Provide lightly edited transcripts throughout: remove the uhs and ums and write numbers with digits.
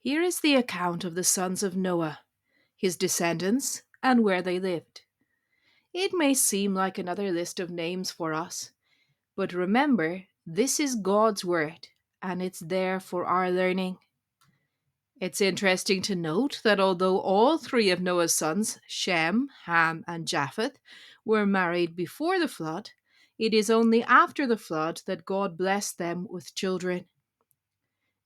Here is the account of the sons of Noah, his descendants, and where they lived. It may seem like another list of names for us, but remember, this is God's word, and it's there for our learning. It's interesting to note that although all three of Noah's sons, Shem, Ham, and Japheth, were married before the flood, it is only after the flood that God blessed them with children.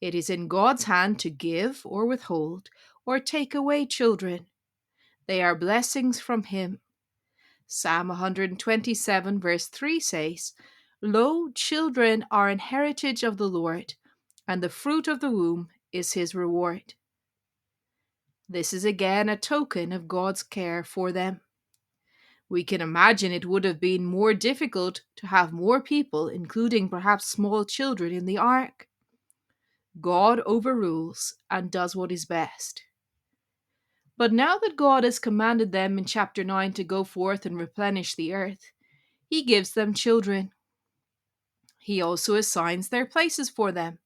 It is in God's hand to give or withhold or take away children. They are blessings from Him. Psalm 127, verse 3 says, Lo, children are an heritage of the Lord, and the fruit of the womb is His reward. This is again a token of God's care for them. We can imagine it would have been more difficult to have more people, including perhaps small children, in the ark. God overrules and does what is best. But now that God has commanded them in chapter 9 to go forth and replenish the earth, He gives them children. He also assigns their places for them.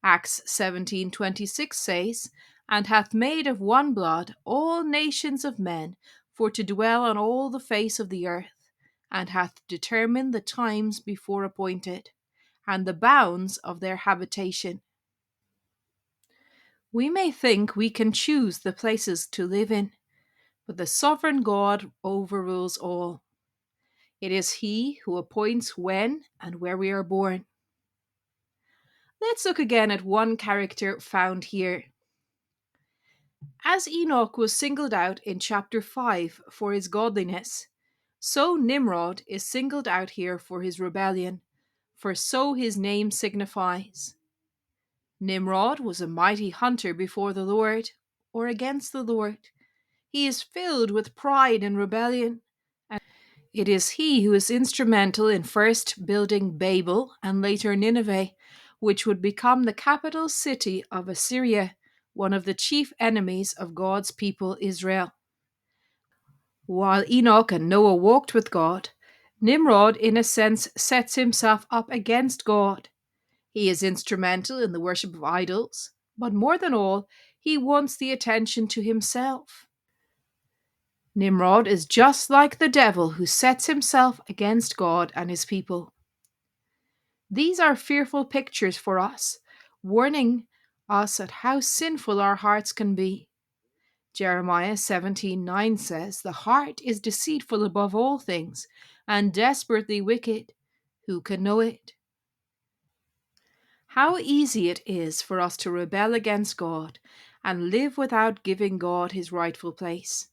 Acts 17:26 says, And hath made of one blood all nations of men for to dwell on all the face of the earth, and hath determined the times before appointed, and the bounds of their habitation. We may think we can choose the places to live in, but the sovereign God overrules all. It is He who appoints when and where we are born. Let's look again at one character found here. As Enoch was singled out in chapter 5 for his godliness, so Nimrod is singled out here for his rebellion, for so his name signifies. Nimrod was a mighty hunter before the Lord, or against the Lord. He is filled with pride and rebellion. And it is he who is instrumental in first building Babel and later Nineveh, which would become the capital city of Assyria, one of the chief enemies of God's people Israel. While Enoch and Noah walked with God, Nimrod, in a sense, sets himself up against God. He is instrumental in the worship of idols, but more than all, he wants the attention to himself. Nimrod is just like the devil who sets himself against God and his people. These are fearful pictures for us, warning us at how sinful our hearts can be. Jeremiah 17:9 says, The heart is deceitful above all things, and desperately wicked. Who can know it? How easy it is for us to rebel against God and live without giving God his rightful place.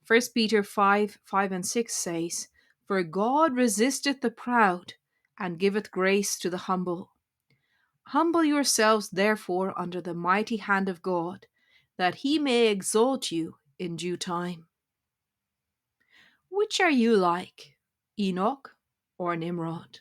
1 Peter 5:5 and 6 says, For God resisteth the proud, and giveth grace to the humble. Humble yourselves therefore under the mighty hand of God, that he may exalt you in due time. Which are you like, Enoch or Nimrod?